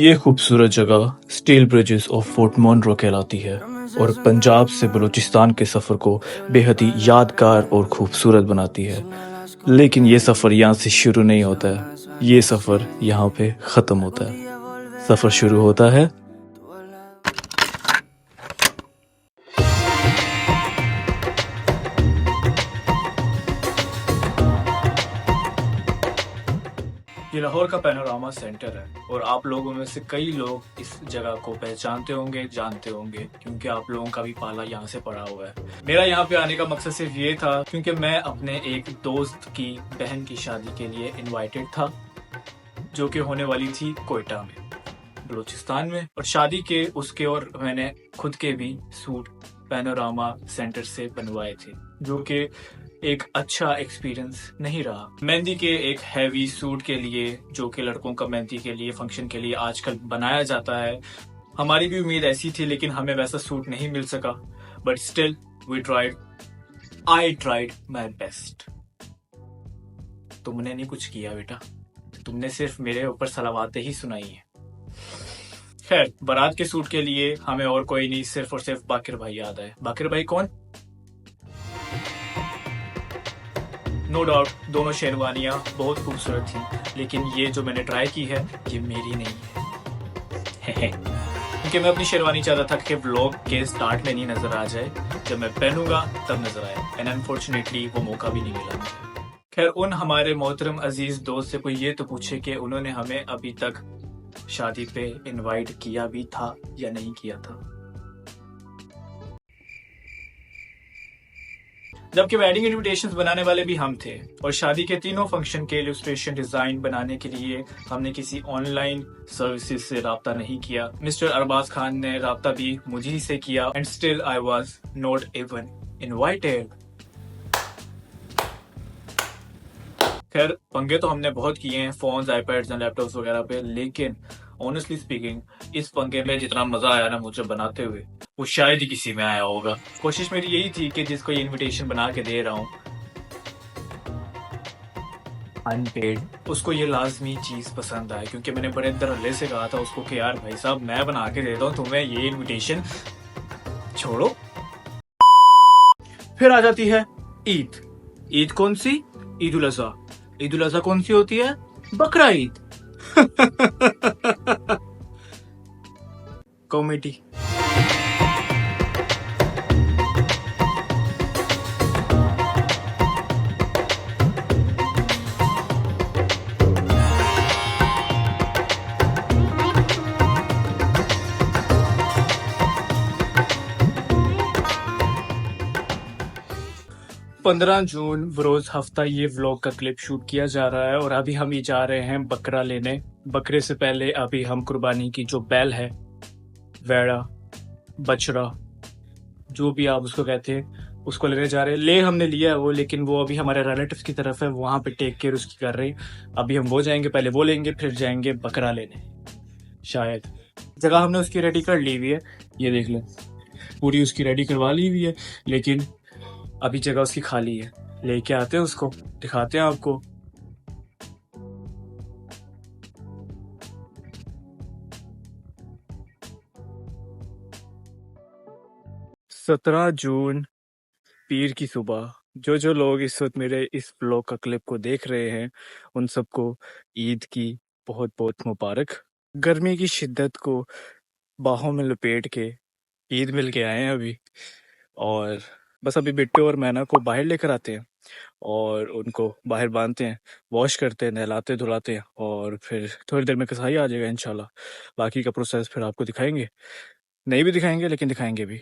ये खूबसूरत जगह steel bridges of fort Monroe कहलाती है और पंजाब से बलूचिस्तान के सफ़र को बेहद ही यादगार और खूबसूरत बनाती है। लेकिन ये सफ़र यहाँ से शुरू नहीं होता है, ये सफ़र यहाँ पे ख़त्म होता है। सफ़र शुरू होता है ये लाहौर का पैनोरामा सेंटर है और आप लोगों में से कई लोग इस जगह को पहचानते होंगे, जानते होंगे, क्योंकि आप लोगों का भी पाला यहाँ से पड़ा हुआ है। मेरा यहाँ पे आने का मकसद सिर्फ ये था क्योंकि मैं अपने एक दोस्त की बहन की शादी के लिए इनवाइटेड था, जो कि होने वाली थी कोयटा में, बलूचिस्तान में। और शादी के उसके और मैंने खुद के भी सूट पैनोरामा सेंटर से बनवाए थे, जो कि एक अच्छा एक्सपीरियंस नहीं रहा। मेहंदी के एक हैवी सूट के लिए, जो कि लड़कों का मेहंदी के लिए फंक्शन के लिए आजकल बनाया जाता है, हमारी भी उम्मीद ऐसी थी, लेकिन हमें वैसा सूट नहीं मिल सका। But still we tried, I tried my best. तुमने नहीं कुछ किया बेटा, तुमने सिर्फ मेरे ऊपर सलावातें ही सुनाई है। खैर, बारात के सूट के लिए हमें और कोई नहीं, सिर्फ और सिर्फ बाकिर भाई याद आए। बाकिर भाई कौन? नो डाउट दोनों शेरवानियाँ बहुत खूबसूरत थी, लेकिन ये जो मैंने ट्राई की है ये मेरी नहीं है। क्योंकि मैं अपनी शेरवानी चाहता था कि व्लॉग के स्टार्ट में नहीं नजर आ जाए, जब मैं पहनूंगा तब नजर आए। एंड अनफॉर्चुनेटली वो मौका भी नहीं मिला मुझे। खैर, उन हमारे मोहतरम अजीज दोस्त से कोई ये तो पूछे कि उन्होंने हमें अभी तक शादी पे इनवाइट किया भी था या नहीं किया था, जबकि वेडिंग इनविटेशंस बनाने वाले भी हम थे। और शादी के तीनों फंक्शन के इलस्ट्रेशन डिजाइन बनाने के लिए हमने किसी ऑनलाइन सर्विसेज से राब्ता नहीं किया। मिस्टर अरबाज खान ने राब्ता भी मुझी से किया, and still I was not even invited. खैर, पंगे तो हमने बहुत किए हैं फोन्स, आईपैड्स एंड लैपटॉप्स वगैरह पे, लेकिन ऑनेस्टली स्पीकिंग इस पंगे में जितना मजा आया ना मुझे बनाते हुए, वो शायद ही किसी में आया होगा। कोशिश मेरी यही थी कि जिसको ये इनविटेशन बना के दे रहा हूँ अनपेड, उसको ये लाजमी चीज पसंद आए। क्योंकि मैंने बड़े दरअले से कहा था उसको कि यार भाई साहब, मैं बना के देता हूँ तुम्हें ये इनविटेशन, छोड़ो। फिर आ जाती है ईद। ईद कौन सी? ईद उल अजहा। ईद उल अजहा कौन सी होती है? बकरा ईद। कॉमेडी। 15 जून बरोज हफ्ता ये व्लॉग का क्लिप शूट किया जा रहा है और अभी हम ये जा रहे हैं बकरा लेने। बकरे से पहले अभी हम कुर्बानी की जो बैल है, वेड़ा, बछड़ा, जो भी आप उसको कहते हैं, उसको लेने जा रहे हैं। ले हमने लिया है वो, लेकिन वो अभी हमारे रिलेटिव्स की तरफ है, वहां पे टेक केयर उसकी कर रही। अभी हम वो जाएंगे, पहले वो लेंगे, फिर जाएंगे बकरा लेने। शायद जगह हमने उसकी रेडी कर ली हुई है, ये देख लें, पूरी उसकी रेडी करवा ली हुई है, लेकिन अभी जगह उसकी खाली है। लेके आते हैं उसको, दिखाते हैं आपको। सत्रह जून पीर की सुबह। जो लोग इस वक्त मेरे इस ब्लॉग का क्लिप को देख रहे हैं, उन सबको ईद की बहुत बहुत मुबारक। गर्मी की शिद्दत को बाहों में लपेट के ईद मिल के आए हैं अभी, और बस अभी बिट्टू और मैना को बाहर लेकर आते हैं और उनको बाहर बांधते हैं, वॉश करते हैं, नहलाते धुलाते हैं, और फिर थोड़ी देर में कसाई आ जाएगा इंशाल्लाह। बाकी का प्रोसेस फिर आपको दिखाएंगे, नहीं भी दिखाएंगे लेकिन दिखाएंगे भी।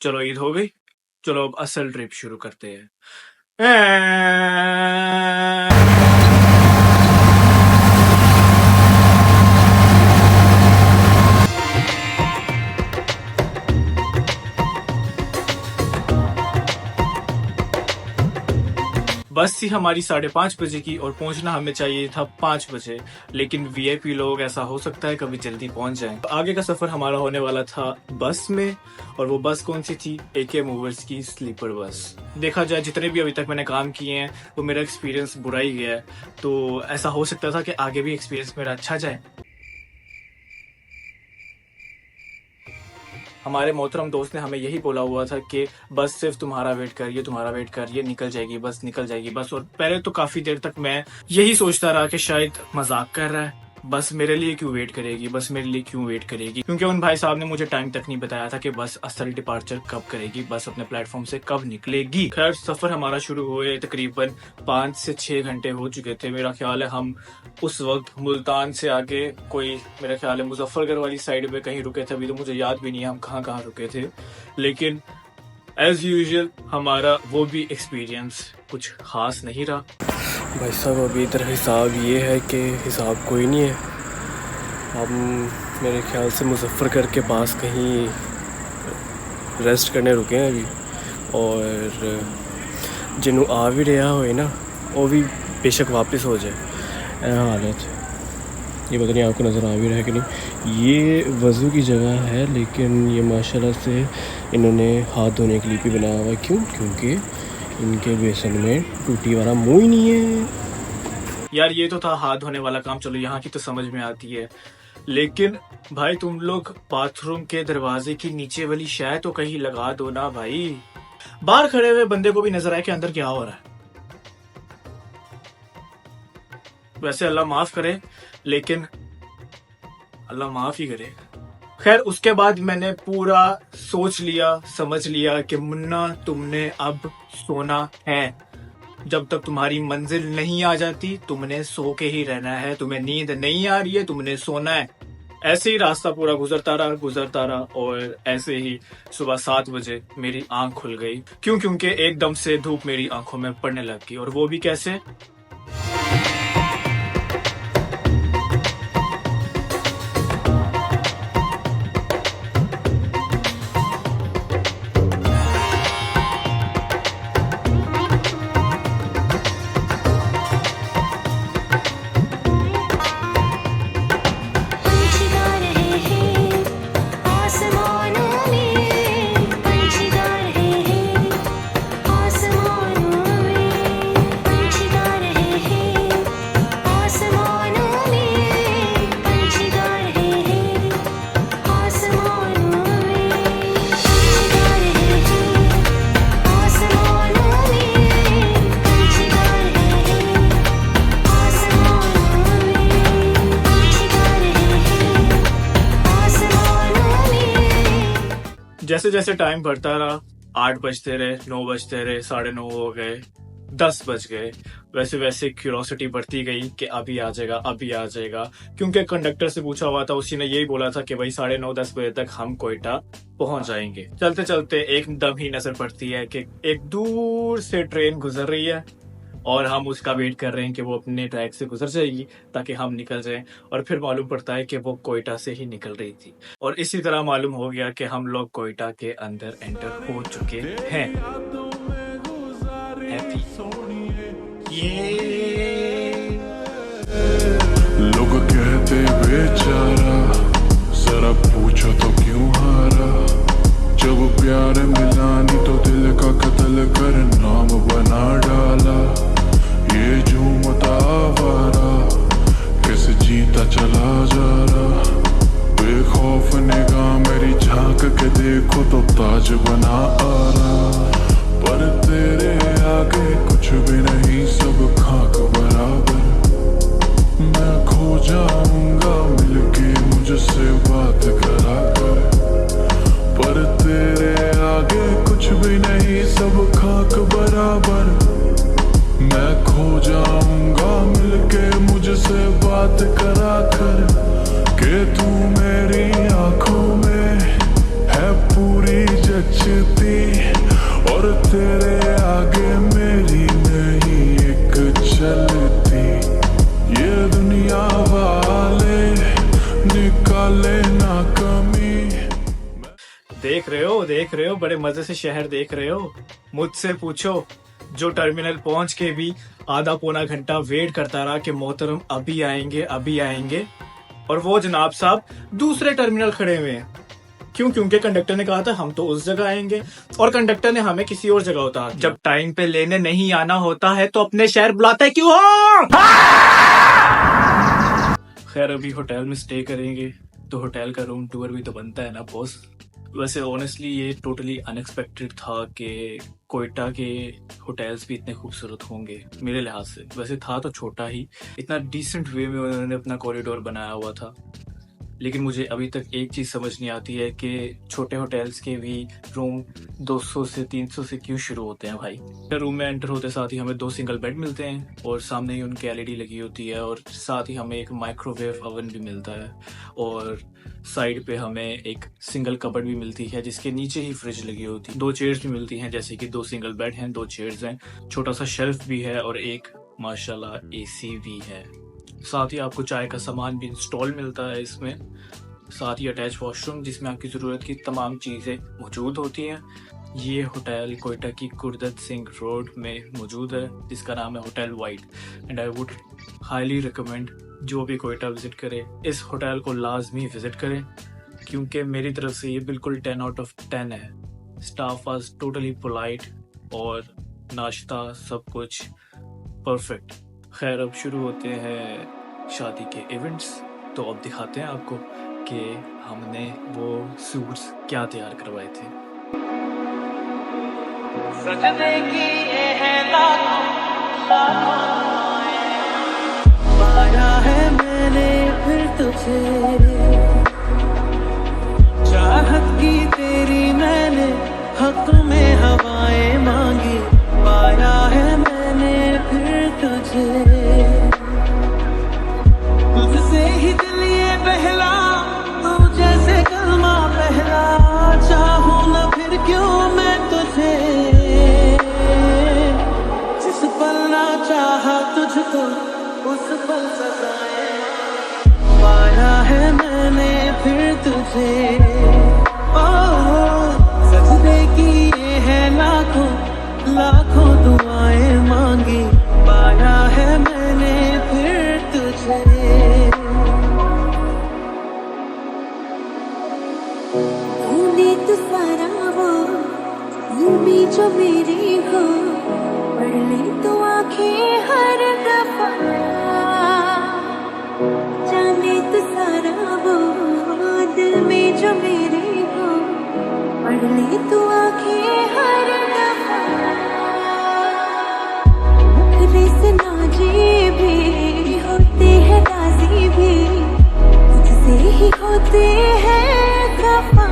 चलो ईद हो गई, चलो अब असल ट्रिप शुरू करते हैं। 12 बस थी हमारी 5:30 बजे की और पहुंचना हमें चाहिए था 5 बजे, लेकिन वीआईपी लोग ऐसा हो सकता है कभी जल्दी पहुंच जाएं। आगे का सफर हमारा होने वाला था बस में, और वो बस कौन सी थी? एके मूवर्स की स्लीपर बस। देखा जाए जितने भी अभी तक मैंने काम किए हैं वो मेरा एक्सपीरियंस बुरा ही गया है, तो ऐसा हो सकता था कि आगे भी एक्सपीरियंस मेरा अच्छा जाए। हमारे मोहतरम दोस्त ने हमें यही बोला हुआ था कि बस सिर्फ तुम्हारा वेट करिए, निकल जाएगी बस। और पहले तो काफी देर तक मैं यही सोचता रहा कि शायद मजाक कर रहा है, बस मेरे लिए क्यों वेट करेगी, क्योंकि उन भाई साहब ने मुझे टाइम तक नहीं बताया था कि बस असल डिपार्चर कब करेगी, बस अपने प्लेटफॉर्म से कब निकलेगी। खैर, सफर हमारा शुरू हुए तकरीबन 5 से 6 घंटे हो चुके थे। मेरा ख्याल है हम उस वक्त मुल्तान से आगे कोई, मेरा ख्याल है मुजफ्फरगढ़ वाली साइड में कहीं रुके थे। अभी तो मुझे याद भी नहीं है हम कहाँ रुके थे, लेकिन एज यूजुअल हमारा वो भी एक्सपीरियंस कुछ खास नहीं रहा। भाई साहब, अभी इधर हिसाब ये है कि हिसाब कोई नहीं है। हम मेरे ख्याल से मुजफ्फरगढ़ के पास कहीं रेस्ट करने रुके हैं अभी, और जिन्हों आ भी रहा होए ना वो भी बेशक वापस हो जाए। हालत ये पता नहीं आपको नज़र आ भी रहा है कि नहीं। ये वज़ू की जगह है, लेकिन ये माशाल्लाह से इन्होंने हाथ धोने के लिए भी बनाया हुआ है। क्योंकि इनके बेसन में टूटी वाला मुँह ही नहीं है। यार ये तो था हाथ धोने वाला काम, चलो यहाँ की तो समझ में आती है, लेकिन भाई तुम लोग बाथरूम के दरवाजे की नीचे वाली शय तो कहीं लगा दो ना भाई। बाहर खड़े हुए बंदे को भी नजर आए कि अंदर क्या हो रहा है। वैसे अल्लाह माफ करे, लेकिन अल्लाह माफ ही करे। खैर, उसके बाद मैंने पूरा सोच लिया, समझ लिया कि मुन्ना तुमने अब सोना है। जब तक तुम्हारी मंजिल नहीं आ जाती तुमने सो के ही रहना है। तुम्हें नींद नहीं आ रही है, तुमने सोना है। ऐसे ही रास्ता पूरा गुजरता रहा और ऐसे ही सुबह 7 बजे मेरी आंख खुल गई। क्योंकि एकदम से धूप मेरी आंखों में पड़ने लग गई, और वो भी कैसे? जैसे जैसे टाइम बढ़ता रहा, 8 बजते रहे, 9 बजते रहे, 9:30 हो गए, 10 बज गए। वैसे वैसे क्यूरोसिटी बढ़ती गई कि अभी आ जाएगा। क्योंकि कंडक्टर से पूछा हुआ था, उसी ने यही बोला था कि भाई 9:30 10 बजे तक हम कोयटा पहुंच जाएंगे। चलते चलते एकदम ही नजर पड़ती है कि एक दूर से ट्रेन गुजर रही है, और हम उसका वेट कर रहे हैं कि वो अपने ट्रैक से गुजर जाएगी ताकि हम निकल जाएं। और फिर मालूम पड़ता है कि वो कोयटा से ही निकल रही थी, और इसी तरह मालूम हो गया कि हम लोग कोयटा के अंदर एंटर हो चुके हैं। हैप्पी लोग कहते बेचारा, जरा पूछो तो क्यों हारा। जब प्यार मिला नहीं तो दिल का कत्ल कर नाम बना डाला। ये झूमता आवारा कैसे जीता चला जा रहा। बेखौफ निगाह मेरी झांक के देखो तो ताज बना आ रहा। पर तेरे आगे कुछ भी नहीं, सब खाक बराबर। मैं खो जाऊंगा मिलके मुझसे बात करा कर। पर तेरे आगे कुछ भी नहीं, सब खाक बराबर। मैं खो जाऊंगा मिलके मुझसे बात करा कर। कि तू मेरी आंखों में है पूरी जचती, और तेरे आगे मेरी नहीं एक चलती। ये दुनिया वाले निकाले ना कमी। देख रहे हो, बड़े मजे से शहर देख रहे हो। मुझसे पूछो, जो टर्मिनल पहुंच के भी आधा पौना घंटा वेट करता रहा कि मोहतरम अभी आएंगे, और वो जनाब साहब दूसरे टर्मिनल खड़े हुए हैं। क्यों? क्योंकि कंडक्टर ने कहा था हम तो उस जगह आएंगे और कंडक्टर ने हमें किसी और जगह उतार। जब टाइम पे लेने नहीं आना होता है तो अपने शहर बुलाता है क्यों हो? खैर अभी होटल में स्टे करेंगे तो होटल का रूम टूर भी तो बनता है ना बॉस। वैसे ऑनेस्टली ये टोटली अनएक्सपेक्टेड था कि कोयटा के होटल्स भी इतने खूबसूरत होंगे मेरे लिहाज से। वैसे था तो छोटा ही, इतना डिसेंट वे में उन्होंने अपना कॉरिडोर बनाया हुआ था, लेकिन मुझे अभी तक एक चीज़ समझ नहीं आती है कि छोटे होटल्स के भी रूम 200 से 300 से क्यों शुरू होते हैं भाई। रूम में एंटर होते साथ ही हमें 2 सिंगल बेड मिलते हैं और सामने ही उनकी LED लगी होती है, और साथ ही हमें एक माइक्रोवेव ओवन भी मिलता है, और साइड पे हमें एक सिंगल कबर्ड भी मिलती है जिसके नीचे ही फ्रिज लगी होती है। 2 चेयर्स भी मिलती हैं, जैसे कि 2 सिंगल बेड हैं, 2 चेयर्स हैं, छोटा सा शेल्फ भी है और एक माशाल्लाह AC भी है। साथ ही आपको चाय का सामान भी इंस्टॉल मिलता है इसमें, साथ ही अटैच वॉशरूम जिसमें आपकी ज़रूरत की तमाम चीज़ें मौजूद होती हैं। ये होटल कोयटा की गुरदत सिंह रोड में मौजूद है जिसका नाम है hotel white, and I would highly recommend जो भी कोयटा विज़िट करे इस होटल को लाजमी विज़िट करें, क्योंकि मेरी तरफ से ये बिल्कुल 10 आउट ऑफ 10 है। स्टाफ वाज टोटली पोलाइट और नाश्ता सब कुछ परफेक्ट। खैर अब शुरू होते हैं शादी के इवेंट्स, तो अब दिखाते हैं आपको कि हमने वो सूट्स क्या तैयार करवाए थे। सजदे की ये है लाखों पाया है मैंने फिर तुझे, चाहत की तेरी मैंने हक में हवाएं मांगी, पाया है मैंने फिर तुझे, तुझसे ही दिल ये बहला, तू जैसे कलमा पहला, चाहूं न फिर क्यों मैं तुझे, जिस पल ना चाहा तुझको उस पल सजाए, पाया है मैंने फिर तुझे। ओ सजदे की ये है लाखों लाखों दुआएं मांगी, पाया है मैंने फिर तुझे। ढूंढे तो सारा वो भी जो मेरी हो, पढ़ ले तो आंखें हर दफा, जाने तो सारा वो दिल में जो मेरे हो, पढ़ ले तो आंखें हर दफा, मुखरे से नाजे भी होते हैं राजी भी, तुझसे ही होते हैं खफा,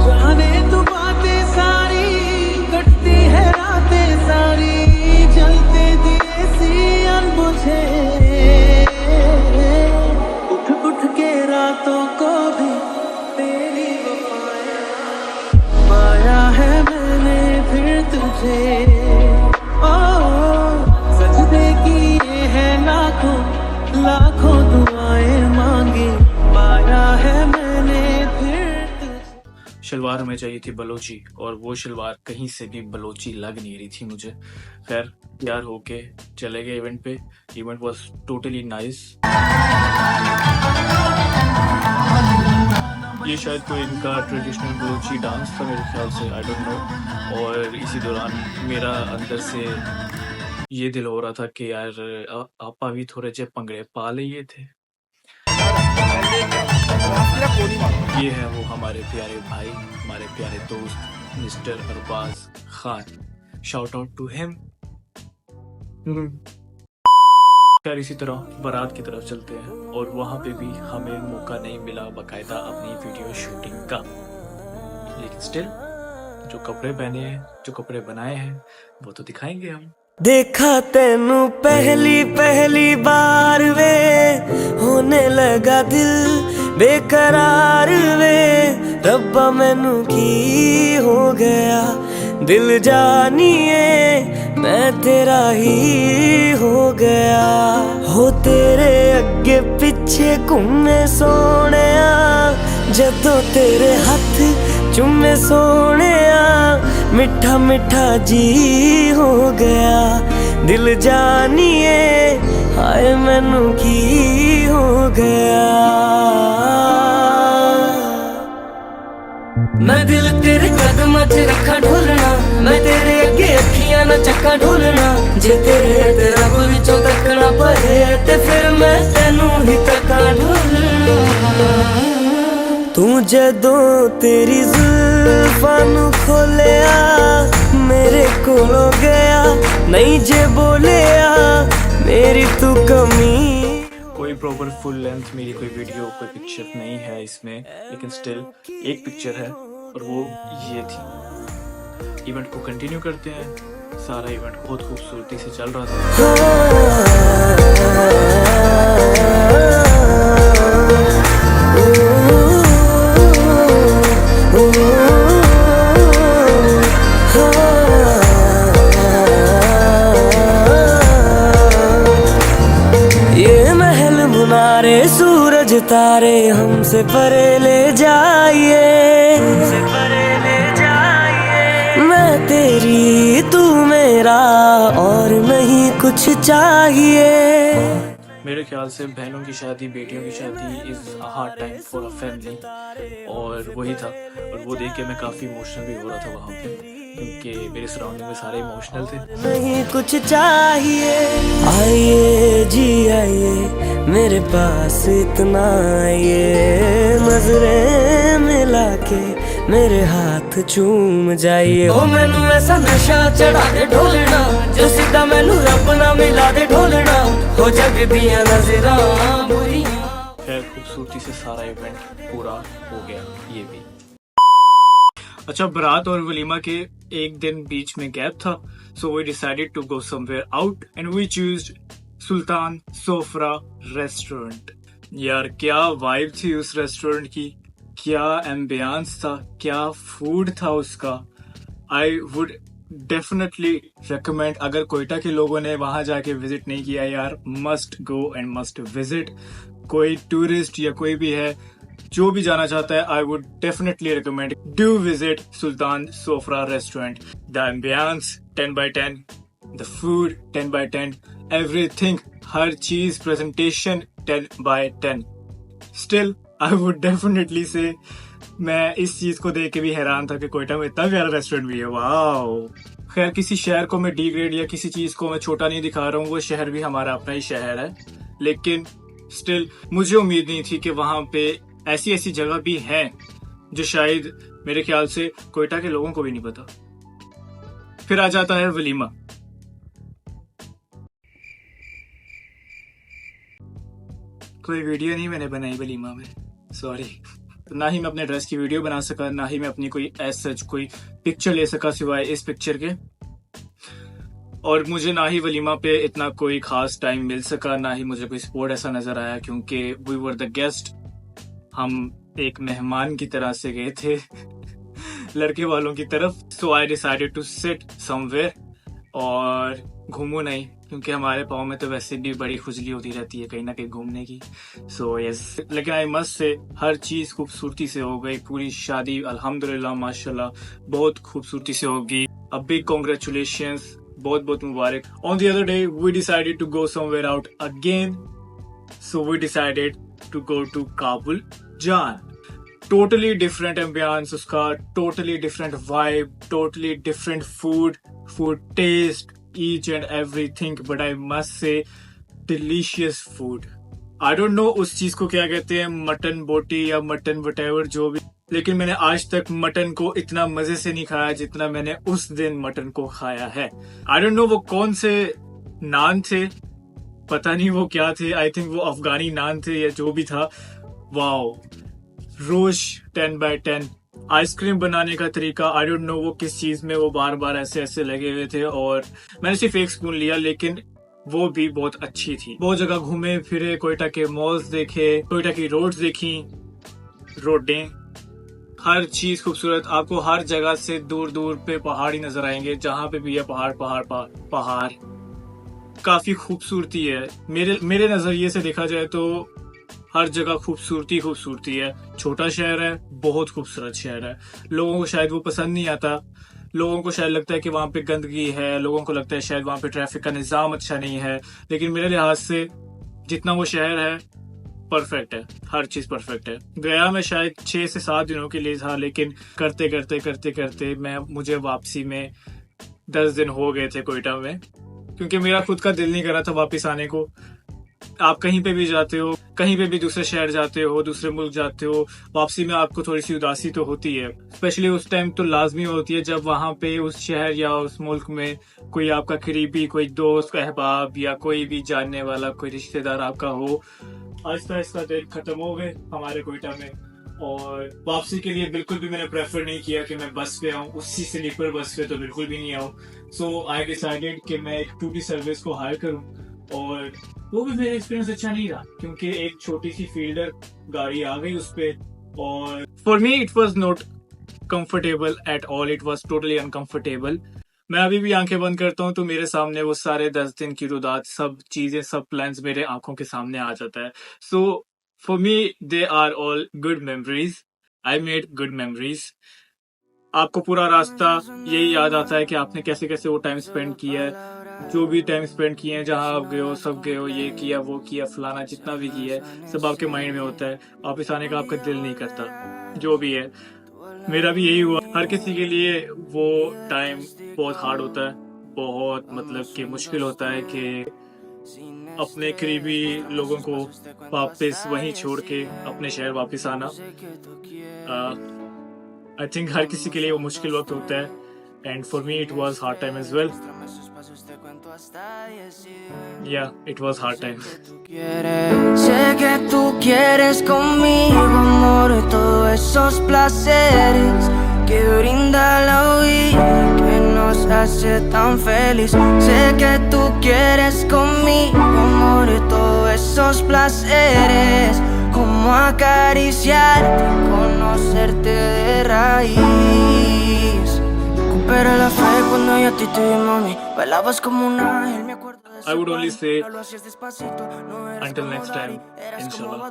जाने तू बातें सारी कटती है रातें सारी, जलते दिए सी अनबुझे, उठ उठ के रातों को भी तेरी वफाएं, पाया है मैंने फिर तुझे। ओ सजदे की ये है लाखों लाखों दुआएं मांगी, पाया है मैंने फिर तुझे। शलवार हमें चाहिए थी बलोची, और वो शलवार कहीं से भी बलोची लग नहीं रही थी मुझे। खैर तैयार होके चले गए इवेंट पे। Event was totally nice. ये शायद कोई इनका ट्रेडिशनल बलोची डांस था मेरे ख्याल से, आई डोंट नो। और इसी दौरान मेरा अंदर से ये दिल हो रहा था कि यार आपा भी थोड़े जे पंगड़े पा लिए थे। ये है वो हमारे प्यारे भाई, हमारे प्यारे दोस्त mister Arbaz Khan, shout out to him. खैर इसी तरह बारात की तरफ चलते हैं, और वहाँ पे भी हमें मौका नहीं मिला बाकायदा अपनी वीडियो शूटिंग का, लेकिन स्टिल जो कपड़े पहने हैं, जो कपड़े बनाए हैं, वो तो दिखाएंगे हम। देखा तेनू पहली पहली बार वे, होने लगा दिल बेकरार वे, रब्बा मैनू की हो गया, दिल जानिए मैं तेरा ही हो गया, हो तेरे अगे पीछे घूमे सोने, जदों तेरे हथ चुम्मे सोहणिया मिठा मिठा जी हो गया दिल जानिए हाय मैनू की हो गया मैं दिल तेरे कदमां च रखा ढोलना मैं तेरे अगे अखियां ना चक्का ढोलना जे तेरे रब विचों तकना पए ते फिर मैं तेनू ही तक्का ढोलना तू जदों तेरी जुल्फां नू खोलिया मेरे कोलों गया नहीं जे बोलिया मेरी तू कमी कोई प्रॉपर फुल लेंथ मेरी कोई वीडियो कोई पिक्चर नहीं है इसमें, लेकिन स्टिल एक पिक्चर है और वो ये थी। इवेंट को कंटिन्यू करते हैं। सारा इवेंट बहुत खूबसूरती से चल रहा था। ये महल मुनारे सूरज तारे हमसे परे ले जाइए मैं तेरी तू मेरा और नहीं कुछ चाहिए। मेरे ख्याल से बहनों की शादी बेटियों की शादी is a hard time for a family, और वही था। और वो देख के मैं काफ़ी इमोशनल भी हो रहा था वहाँ पे, क्योंकि मेरे सराउंडिंग में सारे इमोशनल थे। नहीं कुछ चाहिए आइए जी आइए मेरे पास इतना आइए नजरें मिला के मेरे हाथ चूम जाइए ओ मैनू ऐसा नशा चढ़ा दे ढोलना जो सीधा मैनू रब ना मिला दे ढोलना हो जग दियां नजरां बुरियां। खैर खूबसूरती से सारा इवेंट पूरा हो गया ये भी। अच्छा, बारात और वलीमा के एक दिन बीच में गैप था, so we decided to go somewhere out and we chose Sultan Sofra restaurant. यार क्या वाइब थी उस रेस्टोरेंट की, क्या एम्बियंस था, क्या फूड था उसका। आई वुड डेफिनेटली रिकमेंड, अगर कोयटा के लोगों ने वहां जाके विजिट नहीं किया यार, must go and must visit. कोई टूरिस्ट या कोई भी है जो भी जाना चाहता है, I would definitely recommend do visit Sultan Sofra restaurant. The ambience 10/10, the food 10/10, everything, हर चीज, presentation 10/10। Still I would definitely say मैं इस चीज को देख के भी हैरान था कि कोयटा में इतना प्यारा रेस्टोरेंट भी है। वाओ। खैर किसी शहर को मैं डिग्रेड या किसी चीज को मैं छोटा नहीं दिखा रहा हूँ, वो शहर भी हमारा अपना ही शहर है, लेकिन स्टिल मुझे उम्मीद नहीं थी कि वहां पे ऐसी ऐसी जगह भी हैं जो शायद मेरे ख्याल से कोयटा के लोगों को भी नहीं पता। फिर आ जाता है वलीमा। कोई वीडियो नहीं मैंने बनाई वलीमा में, सॉरी। ना ही मैं अपने ड्रेस की वीडियो बना सका, ना ही मैं अपनी कोई सच कोई पिक्चर ले सका सिवाय इस पिक्चर के, और मुझे ना ही वलीमा पे इतना कोई खास टाइम मिल सका, ना ही मुझे कोई सपोर्ट ऐसा नजर आया, क्योंकि वी वर द गेस्ट। हम एक मेहमान की तरह से गए थे लड़के वालों की तरफ। So I decided to sit somewhere और घूमो नहीं, क्योंकि हमारे पाँव में तो वैसे भी बड़ी खुजली होती रहती है कहीं ना कहीं घूमने की। सो यस, लेकिन आई मस्ट से हर चीज खूबसूरती से हो गई। पूरी शादी अल्हम्दुलिल्लाह माशाल्लाह बहुत खूबसूरती से होगी। अ बिग कांग्रेचुलेशंस, बहुत बहुत मुबारक। On the other day we decided to go somewhere out again, so we decided to go to Kabul Jaan. Totally different ambience उसका, totally different vibe, totally different food taste, each and everything, but I must say delicious food. I don't know उस चीज को क्या कहते हैं, mutton बोटी या mutton whatever जो भी, लेकिन मैंने आज तक मटन को इतना मजे से नहीं खाया जितना मैंने उस दिन मटन को खाया है। I don't know वो कौन से नान थे, पता नहीं वो क्या थे, आई थिंक वो अफगानी नान थे या जो भी था। वाओ, रोश 10/10। आइसक्रीम बनाने का तरीका, आई डोंट नो वो किस चीज में वो बार बार ऐसे ऐसे लगे हुए थे, और मैंने सिर्फ एक स्पून लिया, लेकिन वो भी बहुत अच्छी थी। बहुत जगह घूमे फिरे, कोयटा के मॉल्स देखे, कोयटा की रोड्स देखी, रोडें, हर चीज खूबसूरत। आपको हर जगह से दूर दूर पे पहाड़ ही नजर आएंगे, जहाँ पे भी है पहाड़ पहाड़ पहाड़। काफी खूबसूरती है। मेरे नजरिए से देखा जाए तो हर जगह खूबसूरती खूबसूरती है। छोटा शहर है, बहुत खूबसूरत शहर है। लोगों को शायद वो पसंद नहीं आता, लोगों को शायद लगता है कि वहाँ पे गंदगी है, लोगों को लगता है शायद वहाँ पे ट्रैफिक का निज़ाम अच्छा नहीं है, लेकिन मेरे लिहाज से जितना वो शहर है परफेक्ट है, हर चीज़ परफेक्ट है। गया मैं शायद 6 से 7 दिनों के लिए था, लेकिन करते करते करते करते मुझे वापसी में 10 दिन हो गए थे कोयटा में, क्योंकि मेरा खुद का दिल नहीं कर रहा था वापस आने को। आप कहीं पे भी जाते हो, कहीं पे भी दूसरे शहर जाते हो, दूसरे मुल्क जाते हो, वापसी में आपको थोड़ी सी उदासी तो होती है। स्पेशली उस टाइम तो लाजमी होती है जब वहाँ पे उस शहर या उस मुल्क में कोई आपका करीबी, कोई दोस्त, अहबाब या कोई भी जानने वाला, कोई रिश्तेदार आपका हो। आहिस्ता आहिस्ता दिन खत्म हो गए हमारे कोयटा में, और वापसी के लिए बिल्कुल भी मैंने प्रेफर नहीं किया कि मैं बस पे आऊँ, उसी स्लीपर बस पे तो बिल्कुल भी नहीं आऊँ। सो आई डिसाइडेड कि मैं एक टूटी सर्विस को हायर करूँ, और वो भी मेरा एक्सपीरियंस अच्छा नहीं रहा, क्योंकि एक छोटी सी फील्डर गाड़ी आ गई उस पे, और for me it was not comfortable at all, it was totally uncomfortable. मैं अभी भी आंखें बंद करता हूँ तो मेरे सामने वो सारे 10 दिन की रुदात, सब चीजें, सब प्लान्स मेरे आंखों के सामने आ जाता है। So for me they are all good memories, I made good memories. आपको पूरा रास्ता यही याद आता है कि आपने कैसे कैसे वो टाइम स्पेंड किया है, जो भी टाइम स्पेंड किए हैं, जहाँ आप गए हो, सब गए हो, ये किया वो किया, फलाना जितना भी किया है सब आपके माइंड में होता है। वापस आने का आपका दिल नहीं करता, जो भी है। मेरा भी यही हुआ। हर किसी के लिए वो टाइम बहुत हार्ड होता है, बहुत मतलब कि मुश्किल होता है कि अपने करीबी लोगों को वापस वहीं छोड़ के अपने शहर वापस आना। आई थिंक हर किसी के लिए वो मुश्किल वक्त होता है, and for me it was hard time as well. Yeah it was hard time. Sé que tú quieres conmigo, amor, todos esos placeres que brinda la vida, que nos hace tan feliz. Sé que tú quieres conmigo, amor, todos esos placeres, como acariciarte, conocerte de raíz. Recupera la fe cuando yo a ti te vi, mami, bailabas como un ángel, me acuerdo. I would only say until next time, inshallah.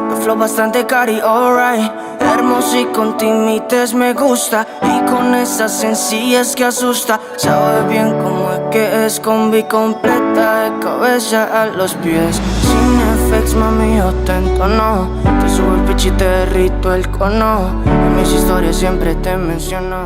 Tu flow bastante cari, alright. Hermoso y con timites me gusta, y con esa sencillez que asusta. Sabes bien cómo es que es, combi completa de cabeza a los pies. Sin effects, mami, yo te entono. Te subo el pitch y te derrito el cono. En mis historias siempre te menciono.